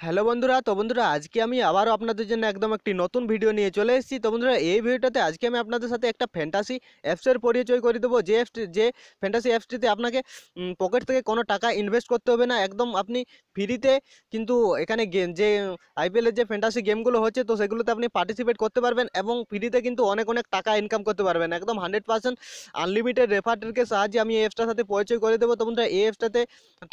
Hello বন্ধুরা, তো বন্ধুরা আজকে আমি আবারও আপনাদের জন্য একদম একটি নতুন ভিডিও নিয়ে চলে এসেছি। তো বন্ধুরা এই ভিডিওটাতে আজকে আমি আপনাদের সাথে একটা ফ্যান্টাসি অ্যাপসের পরিচয় করে দেবো, যে ফ্যান্টাসি অ্যাপসটিতে আপনাকে পকেট থেকে কোনো টাকা ইনভেস্ট করতে হবে না। একদম আপনি ফ্রিতে কিন্তু এখানে যে আইপিএলের যে ফ্যান্টাসি গেমগুলো হচ্ছে, তো সেগুলোতে আপনি পার্টিসিপেট করতে পারবেন এবং ফ্রিতে কিন্তু অনেক অনেক টাকা ইনকাম করতে পারবেন। একদম 100% আনলিমিটেড রেফারেলকে সাহায্যে আমি এই অ্যাপসটার সাথে পরিচয় করে দেবো। তো বন্ধুরা এই অ্যাপসটাতে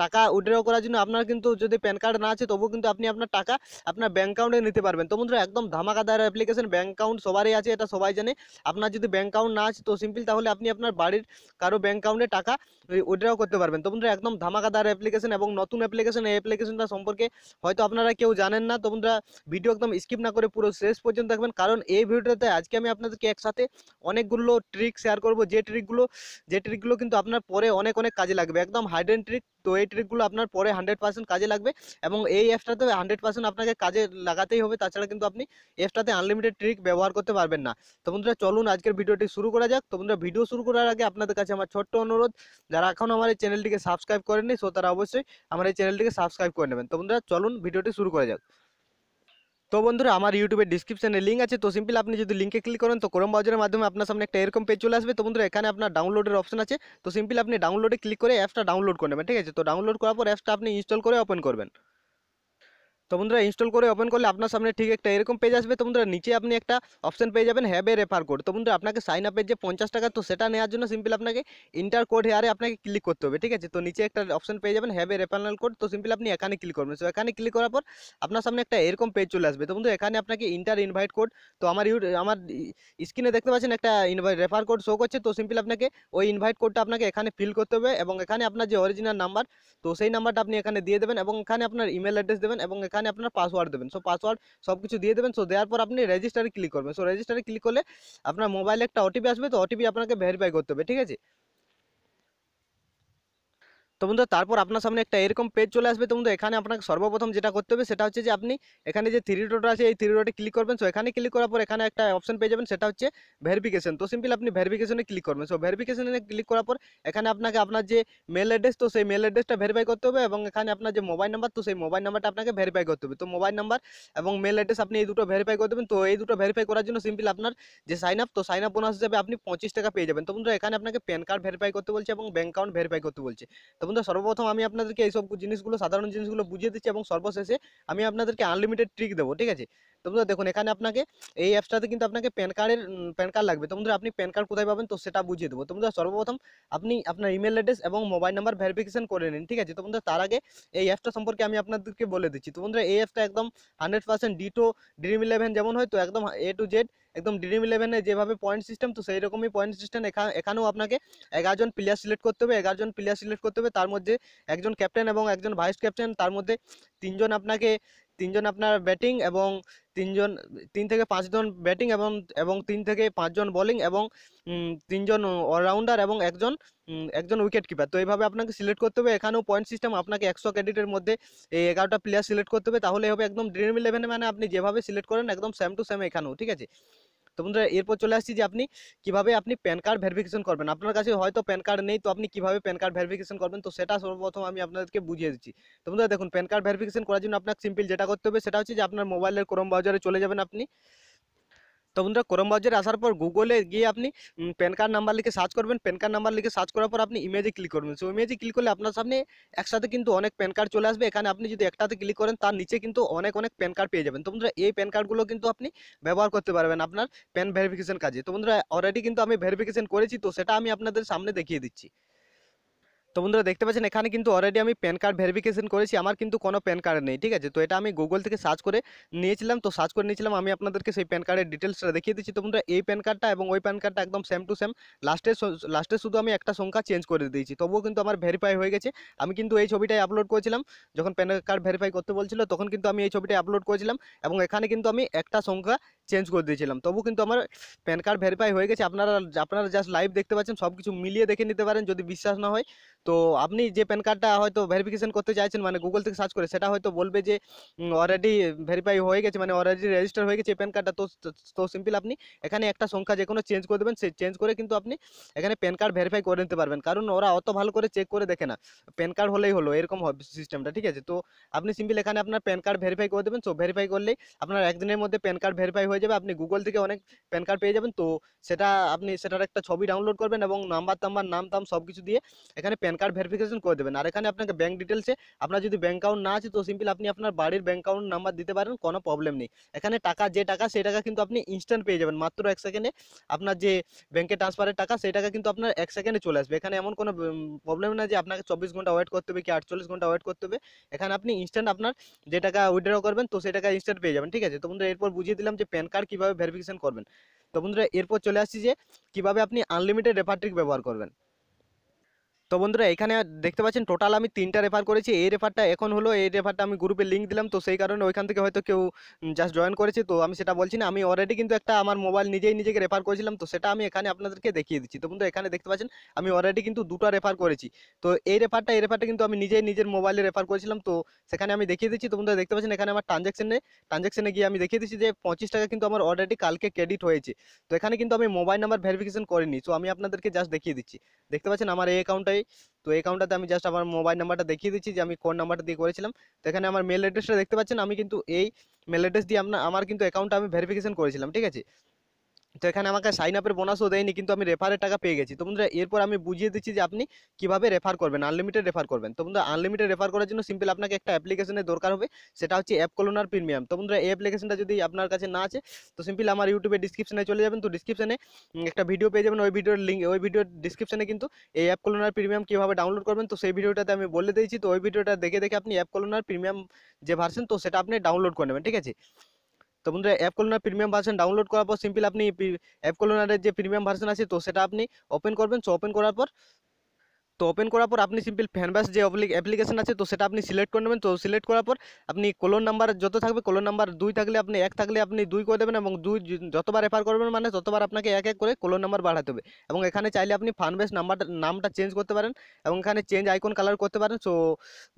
টাকা উইথড্র করার জন্য আপনার কিন্তু যদি প্যান কার্ড না আছে, তবুও কিন্তু আপনি আপনার টাকা আপনার ব্যাঙ্ক অ্যাকাউন্টে নিতে পারবেন। তো বন্ধুরা একদম ধামাকাদার অ্যাপ্লিকেশন। ব্যাঙ্ক অ্যাকাউন্ট সবারই আছে, এটা সবাই জানে। আপনার যদি ব্যাঙ্ক অ্যাকাউন্ট না আছে, তো সিম্পল তাহলে আপনি আপনার বাড়ির কারো ব্যাঙ্ক অ্যাকাউন্টে টাকা উইথড্র করতে পারবেন। তো বন্ধুরা একদম ধামাকাদার অ্যাপ্লিকেশন এবং নতুন অ্যাপ্লিকেশন। এই অ্যাপ্লিকেশনটা সম্পর্কে হয়তো আপনারা কেউ জানেন না। তো বন্ধুরা ভিডিও একদম স্কিপ না করে পুরো শেষ পর্যন্ত দেখবেন, কারণ এই ভিডিওটাতে আজকে আমি আপনাদেরকে একসাথে অনেকগুলো ট্রিক শেয়ার করব, যে ট্রিকগুলো কিন্তু আপনার পরে অনেক অনেক কাজে লাগবে। একদম হাইডেন ট্রিক। তো এই ট্রিকগুলো আপনার পরে 100% কাজে লাগবে এবং এই অ্যাপসটাতে 100% আপনাকে কাজে লাগাতেই হবে। তাছাড়া কিন্তু আপনি অ্যাপসটাতে আনলিমিটেড ট্রিক ব্যবহার করতে পারবেন না। তো বন্ধুরা চলুন আজকের ভিডিওটি শুরু করা যাক। তো বন্ধুরা ভিডিও শুরু করার আগে আপনাদের কাছে আমার ছোট্ট অনুরোধ, যারা এখনও আমার এই চ্যানেলটিকে সাবস্ক্রাইব করেননি, সো তারা অবশ্যই আমার এই চ্যানেলটিকে সাবস্ক্রাইব করে নেবেন। তো বন্ধুরা চলুন ভিডিওটি শুরু করা যাক। তো বন্ধুরা আমার ইউটিউবের ডিসক্রিপশনে লিঙ্ক আছে। তো সিম্পল আপনি যদি লিঙ্কে ক্লিক করেন, তো ক্রোম ব্রাউজারের মাধ্যমে আপনার সামনে একটা এরকম পেজ চলে আসবে। তো বন্ধুরা এখানে আপনার ডাউনলোডের অপশন আছে। তো সিম্পল আপনি ডাউনলোডে ক্লিক করে অ্যাপসটা ডাউনলোড করে নেবেন, ঠিক আছে। তো ডাউনলোড করার পর অ্যাপসটা আপনি ইনস্টল করে ওপেন করবেন। তো বন্ধুরা ইনস্টল করে ওপেন করলে আপনার সামনে ঠিক একটা এরকম পেজ আসবে। তো বন্ধুরা নিচে আপনি একটা অপশন পেয়ে যাবেন, হ্যাভ এ রেফার কোড। তো বন্ধুরা আপনাকে সাইন আপের যে 50 টাকা, তো সেটা নেওয়ার জন্য সিম্পল আপনাকে ইন্টার কোড হেয়ারে আপনাকে ক্লিক করতে হবে, ঠিক আছে। তো নিচে একটা অপশন পেয়ে যাবেন, হ্যাভ এ রেফারেল কোড। তো সিম্পল আপনি এখানে ক্লিক করবেন। তো এখানে ক্লিক করার পর আপনার সামনে একটা এরকম পেজ চলে আসবে। তো বন্ধুরা এখানে আপনাকে ইন্টার ইনভাইট কোড। তো আমার স্ক্রিনে দেখতে পাচ্ছেন একটা ইনভাইট রেফার কোড শো করছে। তো সিম্পল আপনাকে ওই ইনভাইট কোডটা আপনাকে এখানে ফিল করতে হবে এবং এখানে আপনার যে অরিজিনাল নাম্বার, তো সেই নাম্বারটা আপনি এখানে দিয়ে দেবেন এবং এখানে আপনার ইমেল অ্যাড্রেস দেবেন এবং এখানে আপনার পাসওয়ার্ড দেবেন। সো পাসওয়ার্ড সব কিছু দিয়ে দেবেন। সো দেওয়ার পর আপনি রেজিস্টারে ক্লিক করবেন। সো রেজিস্টারে ক্লিক করলে আপনার মোবাইলে একটা ওটিপি আসবে। তো ওটিপি আপনাকে ভেরিফাই করতে হবে, ঠিক আছে। তো বন্ধুরা তারপর আপনার সামনে একটা এরকম পেজ চলে আসবে। তো বন্ধু এখানে আপনাকে সর্বপ্রথম যেটা করতে হবে সেটা হচ্ছে যে আপনি এখানে যে থ্রি ডট আছে, এই থ্রি ডটে ক্লিক করবেন। সো এখানে ক্লিক করার পর এখানে একটা অপশন পেয়ে যাবেন, সেটা হচ্ছে ভেরিফিকেশন। তো সিম্পল আপনি ভেরিফিকেশনে ক্লিক করবেন। সো ভেরিফিকেশনে ক্লিক করার পর এখানে আপনাকে আপনার যে মেল অ্যাড্রেস, তো সেই মেল অ্যাড্রেসটা ভেরিফাই করতে হবে এবং এখানে আপনার যে মোবাইল নাম্বার, তো সেই মোবাইল নাম্বারটা আপনাকে ভেরিফাই করতে হবে। তো মোবাইল নাম্বার এবং মেল অ্যাড্রেস আপনি এই দুটো ভেরিফাই করে দেবেন। তো এই দুটো ভেরিফাই করার জন্য সিম্পল আপনার যে সাইন আপ, তো সাইন আপ বোনাস হিসেবে আপনি 25 টাকা পেয়ে যাবেন। তো বন্ধুরা এখানে আপনাকে প্যান কার্ড ভেরিফাই করতে বলছে এবং ব্যাঙ্ক অ্যাকাউন্ট ভেরিফাই করতে বলছে। তো বন্ধুরা সর্বপ্রথম আমি আপনাদেরকে এই সব জিনিসগুলো, সাধারণ জিনিসগুলো বুঝিয়ে দিচ্ছি এবং সর্বশেষে আমি আপনাদেরকে আনলিমিটেড ট্রিক দেবো, ঠিক আছে। তো বন্ধুরা দেখুন এখানে আপনাকে এই অ্যাপসটাতে কিন্তু আপনাকে প্যান কার্ড লাগবে। তো বন্ধুরা আপনি প্যান কার্ড কোথায় পাবেন, তো সেটা বুঝিয়ে দেবো। তো বন্ধুরা সর্বপ্রথম আপনি আপনার ইমেল অ্যাড্রেস এবং মোবাইল নাম্বার ভেরিফিকেশন করে নিন, ঠিক আছে। তো বন্ধুরা তার আগে এই অ্যাপসটা সম্পর্কে আমি আপনাদেরকে বলে দিচ্ছি। তো বন্ধুরা এই অ্যাপসটা একদম 100% ডিটো ড্রিম ইলেভেন যেমন হয়, তো একদম এ টু জেড একদম ড্রিম ইলেভেনে যেভাবে পয়েন্ট সিস্টেম, তো সেই রকমই পয়েন্ট সিস্টেম এখানেও আপনাকে 11 জন প্লেয়ার সিলেক্ট করতে হবে। 11 জন প্লেয়ার সিলেক্ট করতে হবে, তার মধ্যে একজন ক্যাপ্টেন এবং একজন ভাইস ক্যাপ্টেন, তার মধ্যে তিনজন আপনাকে তিনজন আপনার ব্যাটিং এবং তিনজন 3 থেকে 5 জন ব্যাটিং এবং এবং 3 থেকে 5 জন বোলিং এবং তিনজন অলরাউন্ডার এবং একজন উইকেট কিপার। তো এইভাবে আপনাকে সিলেক্ট করতে হবে। এখানেও পয়েন্ট সিস্টেম, আপনাকে 100 ক্যান্ডিডেটের মধ্যে এই 11টা প্লেয়ার সিলেক্ট করতে হবে, তাহলে হবে একদম ড্রিম ইলেভেনে, মানে আপনি যেভাবে সিলেক্ট করেন একদম সেম টু সেম এখানেও, ঠিক আছে। তো বন্ধুরা এরপর চলে আসছি যে আপনি কিভাবে আপনি প্যান কার্ড ভেরিফিকেশন করবেন। আপনার কাছে হয়তো প্যান কার্ড নেই, তো আপনি কিভাবে প্যান কার্ড ভেরিফিকেশন করবেন, তো সেটা সর্বপ্রথম আমি আপনাদেরকে বুঝিয়ে দিচ্ছি। তো বন্ধুরা দেখুন প্যান কার্ড ভেরিফিকেশন করার জন্য আপনাকে সিম্পল যেটা করতে হবে সেটা হচ্ছে যে আপনার মোবাইলের ক্রোম ব্রাউজারে চলে যাবেন আপনি। তো বন্ধুরা ক্রোম ব্রাউজারে আসার পর গুগলে গিয়ে আপনি প্যান কার্ড নাম্বার লিখে সার্চ করবেন। প্যান কার্ড নাম্বার লিখে সার্চ করার পর আপনি ইমেজে ক্লিক করবেন। সো ইমেজে ক্লিক করলে আপনার সামনে একসাথে কিন্তু অনেক প্যান কার্ড চলে আসবে। এখানে আপনি যদি একটাতে ক্লিক করেন, তার নিচে কিন্তু অনেক অনেক প্যান কার্ড পেয়ে যাবেন। তো বন্ধুরা এই প্যান কার্ডগুলো কিন্তু আপনি ব্যবহার করতে পারবেন আপনার প্যান ভেরিফিকেশন কাজে। তো বন্ধুরা অলরেডি কিন্তু আমি ভেরিফিকেশন করেছি, তো সেটা আমি আপনাদের সামনে দেখিয়ে দিচ্ছি। তো বন্ধুরা দেখতে পাচ্ছেন এখানে কিন্তু অলরেডি আমি প্যান কার্ড ভেরিফিকেশন করেছি, আমার কিন্তু কোনো প্যান কার্ড নেই, ঠিক আছে। তো এটা আমি গুগল থেকে সার্চ করে নিয়েছিলাম। তো সার্চ করে নিয়েছিলাম, আমি আপনাদেরকে সেই প্যান কার্ডের ডিটেলসটা দেখিয়ে দিচ্ছি। তো বন্ধুরা এই প্যান কার্ডটা এবং ওই প্যান কার্ডটা একদম সেম টু সেম। লাস্টে শুধু আমি একটা সংখ্যা চেঞ্জ করে দিয়েছি, তবুও কিন্তু আমার ভেরিফাই হয়ে গেছে। আমি কিন্তু এই ছবিটাই আপলোড করেছিলাম যখন প্যান কার্ড ভেরিফাই করতে বলছিল, তখন কিন্তু আমি এই ছবিটাই আপলোড করেছিলাম এবং এখানে কিন্তু আমি একটা সংখ্যা চেঞ্জ করে দিয়েছিলাম, তবু কিন্তু আমার প্যান কার্ড ভেরিফাই হয়ে গেছে। আপনারা জাস্ট লাইভ দেখতে পাচ্ছেন, সব কিছু মিলিয়ে দেখে নিতে পারেন যদি বিশ্বাস না হয়। তো তো আপনি যে প্যান কার্ডটা হয়তো ভেরিফিকেশন করতে চাইছেন মানে গুগল থেকে সার্চ করে, সেটা হয়তো বলবে যে অলরেডি ভেরিফাই হয়ে গেছে, মানে অলরেডি রেজিস্টার হয়ে গেছে এই প্যান কার্ডটা। তো তো সিম্পল আপনি এখানে একটা সংখ্যা যে কোনো চেঞ্জ করে দেবেন, সেই চেঞ্জ করে কিন্তু আপনি এখানে প্যান কার্ড ভেরিফাই করে নিতে পারবেন। কারণ ওরা অত ভালো করে চেক করে দেখে না, প্যান কার্ড হলেই হলো এরকম হবে সিস্টেমটা, ঠিক আছে। তো আপনি সিম্পল এখানে আপনার প্যান কার্ড ভেরিফাই করে দেবেন। তো ভেরিফাই করলেই আপনার একদিনের মধ্যে প্যান কার্ড ভেরিফাই হয়ে যাবে। আপনি গুগল থেকে অনেক প্যান কার্ড পেয়ে যাবেন। তো সেটা আপনি সেটার একটা ছবি ডাউনলোড করবেন এবং নাম্বার টাম্বার নাম টাম সব কিছু দিয়ে এখানে প্যান কার্ড ভেরিফিকেশন করে দেবেন। আর এখানে আপনাকে ব্যাঙ্ক ডিটেলসে আপনার যদি ব্যাঙ্ক অ্যাকাউন্ট না আছে তো সিম্পল আপনি আপনার বাড়ির ব্যাঙ্ক অ্যাকাউন্ট নাম্বার দিতে পারেন, কোনো প্রবলেম নেই। এখানে টাকা যে টাকা সেই টাকা কিন্তু আপনি ইনস্ট্যান্ট পেয়ে যাবেন, মাত্র 1 সেকেন্ডে। আপনার যে ব্যাংকে ট্রান্সফারের টাকা সেই টাকা কিন্তু আপনার 1 সেকেন্ডে চলে আসবে। এখানে এমন কোনো প্রবলেম না যে আপনাকে 24 ঘন্টা ওয়েট করতে হবে কি 48 ঘন্টা ওয়েট করতে হবে। এখানে আপনি ইনস্ট্যান্ট আপনার যে টাকা উইথড্র করবেন তো সেই টাকা ইনস্ট্যান্ট পেয়ে যাবেন, ঠিক আছে। তো বন্ধুরা এরপর বুঝিয়ে দিলাম যে প্যান কার্ড কীভাবে ভেরিফিকেশন করবেন। তো বন্ধুরা এরপর চলে আসছি যে কীভাবে আপনি আনলিমিটেড রেফার ট্রিক ব্যবহার করবেন। তো বন্ধুরা এখানে দেখতে পাচ্ছেন টোটাল আমি 3টা রেফার করেছি। এই রেফারটা এখন হলো, এই রেফারটা আমি গ্রুপে লিঙ্ক দিলাম, তো সেই কারণে ওইখান থেকে হয়তো কেউ জাস্ট জয়েন করেছে, তো আমি সেটা বলছি না। আমি অলরেডি কিন্তু একটা আমার মোবাইল নিজেই নিজেকে রেফার করেছিলাম, তো সেটা আমি এখানে আপনাদেরকে দেখিয়ে দিচ্ছি। তো বন্ধু এখানে দেখতে পাচ্ছেন আমি অলরেডি কিন্তু 2টা রেফার করেছি। তো এই রেফারটা কিন্তু আমি নিজেই নিজের মোবাইলে রেফার করেছিলাম, তো সেখানে আমি দেখিয়ে দিচ্ছি। তো বন্ধুরা দেখতে পাচ্ছেন এখানে আমার ট্রানজ্যাকশনে গিয়ে আমি দেখিয়ে দিচ্ছি যে 25 টাকা কিন্তু আমার অলরেডি কালকে ক্রেডিট হয়েছে। তো এখানে কিন্তু আমি মোবাইল নাম্বার ভেরিফিকেশন করিনি, তো আমি আপনাদেরকে জাস্ট দেখিয়ে দিচ্ছি। দেখতে পাচ্ছেন আমার এই অ্যাকাউন্টটাই, তো এই অ্যাকাউন্টটাতে আমি জাস্ট আমার মোবাইল নাম্বারটা দেখিয়ে দিচ্ছি যে আমি কোন নাম্বারটা দিয়ে করেছিলাম। তো এখানে আমার মেল অ্যাড্রেসটা দেখতে পাচ্ছেন, আমি কিন্তু এই মেল অ্যাড্রেস দিয়ে আমার কিন্তু অ্যাকাউন্টটা আমি ভেরিফিকেশন করেছিলাম, ঠিক আছে। তো এখানে আমাকে সাইন আপের বোনাসও দেয়নি, কিন্তু আমি রেফারের টাকা পেয়ে গেছি। তো বন্ধুরা এরপর আমি বুঝিয়ে দিচ্ছি যে আপনি কিভাবে রেফার করবেন, আনলিমিটেড রেফার করবেন। তো বন্ধুরা আনলিমিটেড রেফার করার জন্য সিম্পল আপনাকে একটা অ্যাপ্লিকেশনের দরকার হবে, সেটা হচ্ছে অ্যাপ কলোনার প্রিমিয়াম। তো বন্ধুরা এই অ্যাপ্লিকেশনটা যদি আপনার কাছে না আছে তো সিম্পল আমার ইউটিউবে ডিসক্রিপশনে চলে যাবেন। তো ডিসক্রিপশনে একটা ভিডিও পেয়ে যাবেন, ওই ভিডিওর লিঙ্ক, ওই ভিডিওর ডিসক্রিপশনে কিন্তু এই অ্যাপ কলোনার প্রিমিয়াম কীভাবে ডাউনলোড করবেন তো সেই ভিডিওটাতে আমি বলে দিয়েছি। তো ওই ভিডিওটা দেখে দেখে আপনি অ্যাপ কলোনার প্রিমিয়াম যে ভার্সন তো সেটা আপনি ডাউনলোড করে নেবেন, ঠিক আছে। তো বন্ধুরা অ্যাপ কলোনার প্রিমিয়াম ভার্সন ডাউনলোড করার পর সিম্পল আপনি অ্যাপ কলোনারের যে প্রিমিয়াম ভার্সন আছে তো সেটা আপনি ওপেন করবেন। সো ওপেন করার পর আপনি সিম্পল ফ্যানবাস যে অ্যাপ্লিকেশন আছে তো সেটা আপনি সিলেক্ট করে নেবেন। তো সিলেক্ট করার পর আপনি কোলন নাম্বার যত থাকবে, কোলন নাম্বার 2 থাকলে আপনি 1 থাকলে আপনি 2 করে দেবেন, এবং 2 যতবার রেফার করবেন মানে ততবার আপনাকে 1 1 করে কোলন নাম্বার বাড়াতে হবে। এবং এখানে চাইলে আপনি ফানবেস নামটা চেঞ্জ করতে পারেন, এবং এখানে চেঞ্জ আইকন কালার করতে পারেন। সো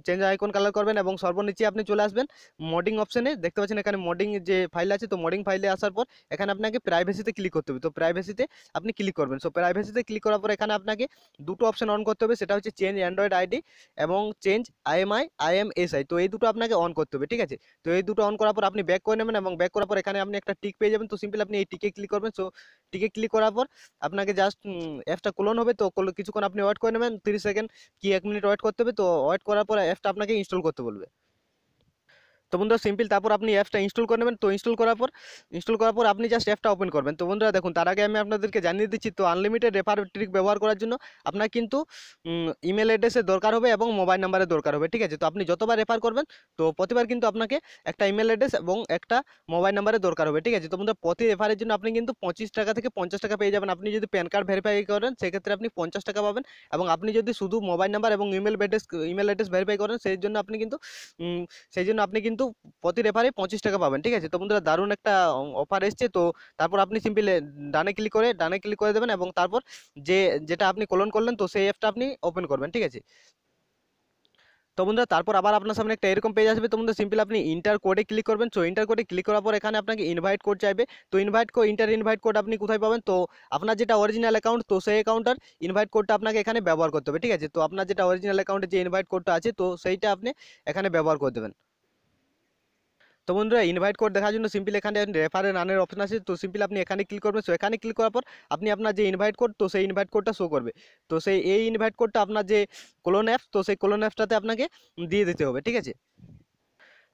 চেঞ্জ আইকন কালার করবেন এবং সর্বনিচে আপনি চলে আসবেন মডিং অপশনে। দেখতে পাচ্ছেন এখানে মডিং যে ফাইল আছে, তো মডিং ফাইলে আসার পর এখানে আপনাকে প্রাইভেসিতে ক্লিক করতে হবে। তো প্রাইভেসিতে আপনি ক্লিক করবেন। সো প্রাইভেসিতে ক্লিক করার পর এখানে আপনাকে দুটো অপশন অন করতে হবে, সেটা হচ্ছে চেঞ্জ অ্যান্ড্রয়েড আইডি এবং চেঞ্জ IMSI। তো এই দুটো আপনাকে অন করতে হবে, ঠিক আছে। তো এই দুটো অন করার পর আপনি ব্যাক করে নেবেন, এবং ব্যাক করার পর এখানে আপনি একটা টিক পেয়ে যাবেন। তো সিম্পল আপনি এই টিকে ক্লিক করবেন। সো টিকে ক্লিক করার পর আপনাকে জাস্ট অ্যাপটা ক্লোন হবে। তো কিছুক্ষণ আপনি ওয়েট করে নেবেন, 30 সেকেন্ড কি 1 মিনিট ওয়েট করতে হবে। তো ওয়েট করার পর অ্যাপটা আপনাকে ইনস্টল করতে বলবে। তো বন্ধুরা সিম্পল তারপর আপনি অ্যাপটা ইনস্টল করে নেবেন। তো ইনস্টল করার পর আপনি জাস্ট অ্যাপটা ওপেন করবেন। তো বন্ধুরা দেখুন তার আগে আমি আপনাদেরকে জানিয়ে দিচ্ছি, তো আনলিমিটেড রেফার ট্রিক ব্যবহার করার জন্য আপনার কিন্তু ইমেল অ্যাড্রেসের দরকার হবে এবং মোবাইল নাম্বারের দরকার হবে, ঠিক আছে। তো আপনি যতবার রেফার করবেন তো প্রতিবার কিন্তু আপনাকে একটা ইমেল অ্যাড্রেস এবং একটা মোবাইল নাম্বারের দরকার হবে, ঠিক আছে। তো বন্ধুরা প্রতি রেফারের জন্য আপনি কিন্তু 25 টাকা থেকে 50 টাকা পেয়ে যাবেন। আপনি যদি প্যান কার্ড ভেরিফাই করেন সেক্ষেত্রে আপনি 50 টাকা পাবেন, এবং আপনি যদি শুধু মোবাইল নাম্বার এবং ইমেল অ্যাড্রেস ভেরিফাই করেন সেই জন্য আপনি কিন্তু প্রতি রেফারে 25 টাকা পাবেন, ঠিক আছে। তো বন্ধুরা দারুণ একটা অফার এসছে। তো তারপর আপনি সিম্পল ডানে ক্লিক করে দেবেন, এবং তারপর যেটা আপনি কোলন করলেন তো সেই অ্যাপটা আপনি ওপেন করবেন, ঠিক আছে। তো বন্ধুরা তারপর আবার আপনার সামনে একটা এরকম পেজ আসবে। তো বন্ধুরা সিম্পল আপনি ইন্টার কোডে ক্লিক করবেন। সো ইন্টার কোডে ক্লিক করার পর এখানে আপনাকে ইনভাইট কোড চাইবে। তো ইনভাইট কোড আপনি কোথায় পাবেন, তো আপনার যেটা অরিজিনাল অ্যাকাউন্ট তো সেই অ্যাকাউন্টার ইনভাইট কোডটা আপনাকে এখানে ব্যবহার করতে হবে, ঠিক আছে। তো আপনার যেটা অরিজিনাল অ্যাকাউন্টে যে ইনভাইট কোডটা আছে তো সেইটা আপনি এখানে ব্যবহার করে দেবেন। তো বন্ধুরা ইনভাইট কোড দেখার জন্য সিম্পল এখানে রেফারের রানের অপশন আছে। তো সিম্পল আপনি এখানে ক্লিক করবেন। সো এখানে ক্লিক করার পর আপনি আপনার যে ইনভাইট কোড তো সেই ইনভাইট কোডটা শো করবে। তো এই ইনভাইট কোডটা আপনার যে কোলন অ্যাপস তো সেই কোলন অ্যাপসটাতে আপনাকে দিয়ে দিতে হবে, ঠিক আছে।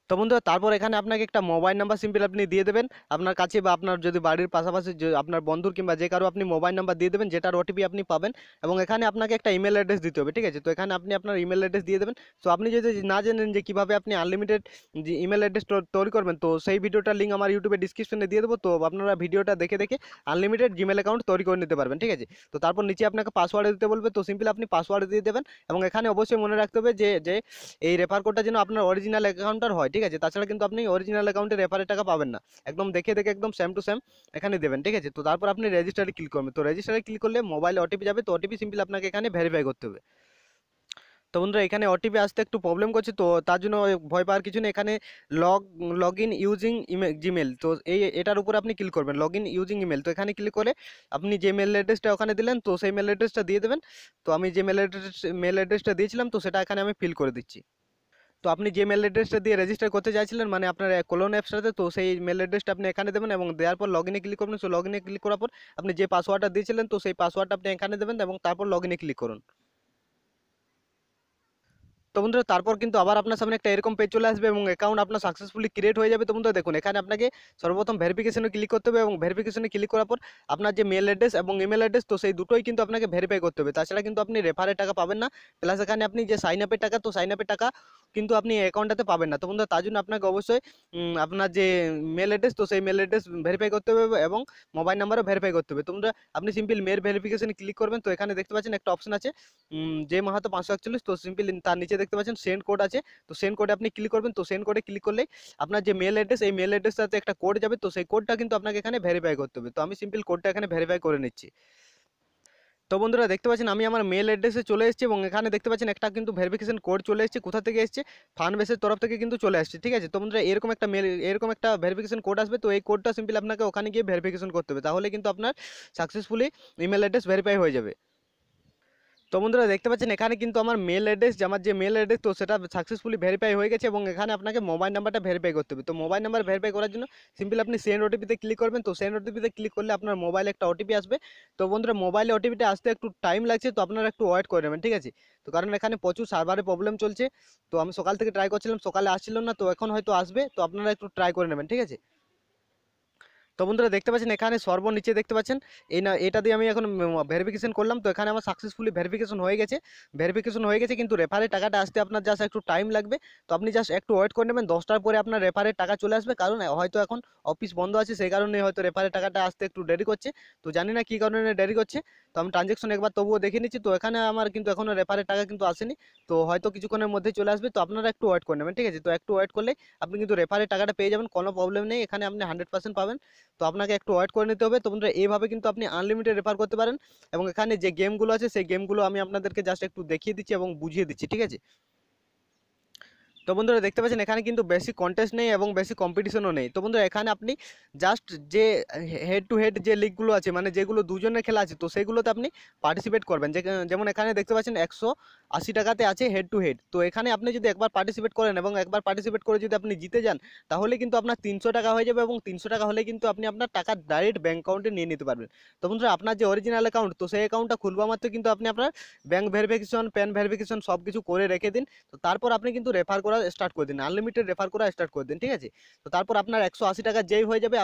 তো বন্ধুরা তারপর এখানে আপনাকে একটা মোবাইল নাম্বার সিম্পল আপনি দিয়ে দেবেন আপনার কাছে, বা আপনার যদি বাড়ির পাশাপাশি যে আপনার বন্ধুর কিংবা যে কারো আপনি মোবাইল নাম্বার দিয়ে দেবেন যেটার ওটিপি আপনি পাবেন, এবং এখানে আপনাকে একটা ইমেল অ্যাড্রেস দিতে হবে, ঠিক আছে। তো এখানে আপনি আপনার ইমেল অ্যাড্রেস দিয়ে দেবেন। তো আপনি যদি না জানেন যে কীভাবে আপনি আনলিমিটেড যে ইমেল অ্যাড্রেস তৈরি করবেন তো সেই ভিডিওটার লিঙ্ক আমার ইউটিউবে ডিসক্রিপশনে দিয়ে দেবো। তো আপনারা ভিডিওটা দেখে দেখে আনলিমিটেড জিমেল অ্যাকাউন্ট তৈরি করে নিতে পারবেন, ঠিক আছে। তো তারপর নিচে আপনাকে পাসওয়ার্ড দিতে বলবে। তো সিম্পল আপনি পাসওয়ার্ড দিয়ে দেবেন, এবং এখানে অবশ্যই মনে রাখতে হবে যে যে এই রেফার কোডটা যেন আপনার অরিজিনাল অ্যাকাউন্টার হয়, ঠিক আছে। তাছাড়া কিন্তু আপনি অরিজিনাল অ্যাকাউন্টে রেফারের টাকা পাবেন না। একদম দেখে দেখে একদম সেম টু সেম এখানে দেবেন, ঠিক আছে। তো তারপর আপনি রেজিস্টারে ক্লিক করবেন। তো রেজিস্টারে ক্লিক করলে মোবাইলে ওটিপি যাবে। তো ওটিপি সিম্পল আপনাকে এখানে ভেরিফাই করতে হবে। তো বন্ধুরা এখানে ওটিপি আসতে একটু প্রবলেম করছে, তো তার জন্য ভয় পাওয়ার কিছু নেই। এখানে লগ ইন ইউজিং জিমেল, তো এটার উপর আপনি ক্লিক করবেন, লগ ইন ইউজিং ইমেল। তো এখানে ক্লিক করে আপনি যে মেল অ্যাড্রেসটা ওখানে দিলেন, তো সেই মেল অ্যাড্রেসটা দিয়ে দেবেন। তো আমি যে মেল অ্যাড্রেসটা দিয়েছিলাম, তো সেটা এখানে আমি ফিল করে দিচ্ছি। তো আপনি যে মেল অ্যাড্রেসটা দিয়ে রেজিস্টার করতে চাইছিলেন, মানে আপনার কোলন অ্যাপসটাতে, তো সেই মেল অ্যাড্রেসটা আপনি এখানে দেবেন এবং দেওয়ার পর লগ ইনে ক্লিক করবেন। সো লগ ইনে ক্লিক করার পর আপনি যে পাসওয়ার্ডটা দিয়েছিলেন, তো সেই পাসওয়ার্ডটা আপনি এখানে দেবেন এবং তারপর লগ ইনে ক্লিক করুন। তো বন্ধুরা তারপর কিন্তু আবার আপনার সামনে একটা এরকম পেজ চলে আসবে এবং অ্যাকাউন্ট আপনার সাকসেসফুলি ক্রিয়েট হয়ে যাবে। তো বন্ধুরা দেখুন, এখানে আপনাকে সর্বপ্রথম ভেরিফিকেশনে ক্লিক করতে হবে এবং ভেরিফিকেশনে ক্লিক করার পর আপনার যে মেল অ্যাড্রেস এবং ইমেল অ্যাড্রেস, তো সেই দুটোই কিন্তু আপনাকে ভেরিফাই করতে হবে। তাছাড়া কিন্তু আপনি রেফারের টাকা পাবেন না, প্লাস এখানে আপনি যে সাইন আপের টাকা, তো সাইন আপের টাকা কিন্তু আপনি অ্যাকাউন্টটাতে পাবেন না। তো বন্ধুরা তার জন্য আপনাকে অবশ্যই আপনার যে মেল অ্যাড্রেস, তো সেই মেল অ্যাড্রেস ভেরিফাই করতে হবে এবং মোবাইল নাম্বারও ভেরিফাই করতে হবে। তো বন্ধুরা আপনি সিম্পল মেল ভেরিফিকেশনে ক্লিক করবেন। তো এখানে দেখতে পাচ্ছেন একটা অপশন আছে যে মাহাতো 541, তো সিম্পল তার নিচে দেখতে পাচ্ছেন সেন্ড কোড আছে। তো সেন্ড কোডে আপনি ক্লিক করবেন। তো সেন্ড কোডে ক্লিক করলেই আপনার যে মেল অ্যাড্রেস, এই মেল অ্যাড্রেসটাতে একটা কোড যাবে। তো সেই কোডটা কিন্তু আপনাকে এখানে ভেরিফাই করতে হবে। তো আমি সিম্পল কোডটা এখানে ভেরিফাই করে নিচ্ছি। তো বন্ধুরা দেখতে পাচ্ছেন আমি আমার মেল অ্যাড্রেসে চলে এসেছি এবং এখানে দেখতে পাচ্ছেন একটা কিন্তু ভেরিফিকেশন কোড চলে এসেছে। কোথা থেকে এসেছে? ফানবেসের তরফ থেকে কিন্তু চলে আসছে, ঠিক আছে। তো বন্ধুরা এরকম একটা ভেরিফিকেশন কোড আসবে। তো এই কোডটা সিম্পল আপনাকে ওখানে গিয়ে ভেরিফিকেশন করতে হবে, তাহলে কিন্তু আপনার সাকসেসফুলি ইমেল অ্যাড্রেস ভেরিফাই হয়ে যাবে। তো বন্ধুরা দেখতে পাচ্ছেন এখানে কিন্তু আমার মেল অ্যাড্রেস, আমার যে মেল অ্যাড্রেস, তো সেটা সাকসেসফুলি ভেরিফাই হয়ে গেছে এবং এখানে আপনাকে মোবাইল নাম্বারটা ভেরিফাই করতে হবে। তো মোবাইল নাম্বার ভেরিফাই করার জন্য সিম্পল আপনি সেন্ড ওটিপিতে ক্লিক করবেন। তো সেন্ড ওটিপিতে ক্লিক করলে আপনার মোবাইলে একটা ওটিপি আসবে। তো বন্ধুরা মোবাইলে ওটিপিটা আসতে একটু টাইম লাগছে, তো আপনারা একটু ওয়েট করে নেবেন, ঠিক আছে। তো কারণ এখানে প্রচুর সার্ভারে প্রবলেম চলছে। তো আমি সকাল থেকে ট্রাই করছিলাম, সকালে আসছিল না, তো এখন হয়তো আসবে। তো আপনারা একটু ট্রাই করে নেবেন, ঠিক আছে। তো বন্ধুরা দেখতে পাচ্ছেন এখানে সর্বনিচে দেখতে পাচ্ছেন এটা দিয়ে আমি এখন ভেরিফিকেশন করলাম। তো এখানে আমার সাকসেসফুলি ভেরিফিকেশন হয়ে গেছে, কিন্তু রেফারের টাকাটা আসতে আপনার জাস্ট একটু টাইম লাগবে। তো আপনি জাস্ট একটু ওয়েট করে নেবেন, 10টার পরে আপনার রেফারের টাকা চলে আসবে। কারণ হয়তো এখন অফিস বন্ধ আছে, সেই কারণে হয়তো রেফারের টাকাটা আসতে একটু দেরি করছে। তো জানি না কী কারণে দেরি করছে। তো আমি ট্রানজ্যাকশন একবার তবুও দেখে নিচ্ছি। তো এখানে আমার কিন্তু এখনও রেফারের টাকা কিন্তু আসেনি। তো হয়তো কিছুক্ষণের মধ্যেই চলে আসবে। তো আপনারা একটু ওয়েট করে নেবেন, ঠিক আছে। তো একটু ওয়েট করলে আপনি কিন্তু রেফারের টাকাটা পেয়ে যাবেন, কোনো প্রবলেম নেই। এখানে আপনি 100% পাবেন। তো আপনাকে একটু ওয়েট করে নিতে হবে। তো বন্ধুরা এইভাবে কিন্তু আপনি আনলিমিটেড রেফার করতে পারেন এবং এখানে যে গেমগুলো আছে সেই গেমগুলো আমি আপনাদেরকে জাস্ট একটু দেখিয়ে দিচ্ছি এবং বুঝিয়ে দিচ্ছি, ঠিক আছে। তো বন্ধুরা দেখতে পাচ্ছেন এখানে কিন্তু বেশি কন্টেস্ট নেই এবং বেশি কম্পিটিশনও নেই। তো বন্ধুরা এখানে আপনি জাস্ট যে হেড টু হেড যে লিগগুলো আছে, মানে যেগুলো দুজনের খেলা আছে, তো সেগুলোতে আপনি পার্টিসিপেট করবেন। যেমন এখানে দেখতে পাচ্ছেন 180 টাকাতে আছে হেড টু হেড। তো এখানে আপনি যদি একবার পার্টিসিপেট করেন এবং একবার পার্টিসিপেট করে যদি আপনি জিতে যান, তাহলে কিন্তু আপনার 300 টাকা হয়ে যাবে এবং 300 টাকা হলে কিন্তু আপনি আপনার টাকা ডাইরেক্ট ব্যাঙ্ক অ্যাকাউন্টে নিয়ে নিতে পারবেন। তো বন্ধুরা আপনার যে অরিজিনাল অ্যাকাউন্ট, তো সেই অ্যাকাউন্টটা খুলবা মাত্র কিন্তু আপনি আপনার ব্যাঙ্ক ভেরিফিকেশন, প্যান ভেরিফিকেশন সব কিছু করে রেখে দিন। তো তারপর আপনি কিন্তু রেফার করা স্টার্ট করে দিন, আনলিমিটেড রেফার করা স্টার্ট করে দিন, ঠিক আছে। তো তারপর আপনার 180 টাকা যেই হয়ে যাবে,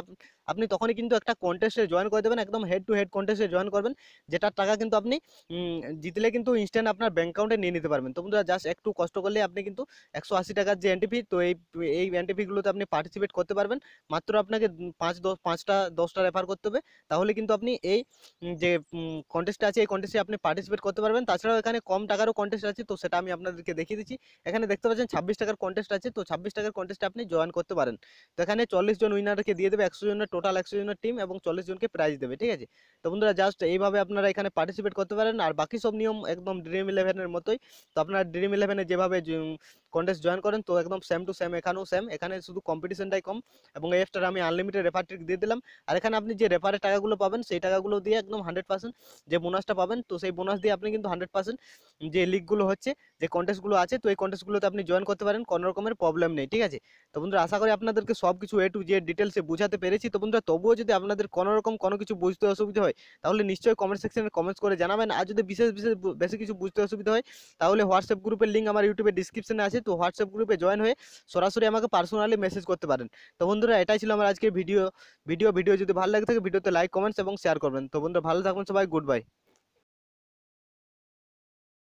আপনি তখনই কিন্তু একটা কন্টেস্টে জয়েন করে দেবেন, একদম হেড টু হেড কন্টেস্টে জয়েন করবেন, যেটার টাকা কিন্তু আপনি জিতলে কিন্তু ইনস্ট্যান্ট আপনার ব্যাঙ্ক অ্যাকাউন্টে নিয়ে নিতে পারবেন। তো বন্ধুরা জাস্ট একটু কষ্ট করলে আপনি কিন্তু 180 টাকার যে এন্ট্রি ফি, তো এই এন্ট্রি ফিগুলোতে আপনি পার্টিসিপেট করতে পারবেন। মাত্র আপনাকে 5-10টা রেফার করতে হবে, তাহলে কিন্তু আপনি এই যে কন্টেস্টটা আছে, এই কন্টেস্টে আপনি পার্টিসিপেট করতে পারবেন। তাছাড়াও এখানে কম টাকারও কন্টেস্ট আছে, তো সেটা আমি আপনাদেরকে দেখিয়ে দিচ্ছি। এখানে দেখতে পাচ্ছেন 26 টাকার কন্টেস্ট আছে, তো 26 টাকার কন্টেস্টে আপনি জয়েন করতে পারেন। তো এখানে 40 জন উইনারকে দিয়ে দেবে, 100 জনের টোটাল, 100 জনের টিম এবং 40 জনকে প্রাইজ দেবে, ঠিক আছে। তো বন্ধুরা জাস্ট এইভাবে আপনারা এখানে পার্টিসিপেট করতে পারেন। আর বাকি সব নিয়ম একদম ড্রিম ইলেভেনের মতোই। তো আপনার ড্রিম ইলেভেনে যেভাবে কন্টেস্ট জয়েন করেন, তো একদম সেম টু সেম এখানেও সেম। এখানে শুধু কম্পিটিশনটাই কম এবং এই অ্যাপসটার আমি আনলিমিটেড রেফার ট্রিক দিয়ে দিলাম। আর এখানে আপনি যে রেফারের টাকাগুলো পাবেন, সেই টাকাগুলো দিয়ে একদম 100% যে বোনাসটা পাবেন, তো সেই বোনাস দিয়ে আপনি কিন্তু 100% যে লিগগুলো হচ্ছে, যে কন্টেস্টগুলো আছে, তো এই কন্টেস্টগুলোতে আপনি জয়েন করতে পারেন, কোনো রকমের প্রবলেম নেই, ঠিক আছে। তো বন্ধুরা আশা করি আপনাদেরকে সব কিছু এ টু জেড ডিটেলসে বুঝাতে পেরেছি। তো বন্ধুরা তবুও যদি আপনাদের কোনো রকম কোনো কিছু বুঝতে অসুবিধা হয়, তাহলে নিশ্চয়ই কমেন্ট সেকশনে কমেন্টস করে জানাবেন। আর যদি বেশি কিছু বুঝতে অসুবিধা হয়, তাহলে হোয়াটসঅ্যাপ গ্রুপের লিঙ্ক আমার ইউটিউবের ডিসক্রিপশনে আছে। তো হোয়াটসঅ্যাপ গ্রুপে জয়েন হয়ে সরাসরি আমাকে পার্সোনালি মেসেজ করতে পারেন। তো বন্ধুরা এটাই ছিল আমার আজকের ভিডিও যদি ভালো লাগে থাকে ভিডিওতে লাইক, কমেন্টস এবং শেয়ার করবেন। তো বন্ধুরা ভালো থাকুন সবাই, গুড বাই।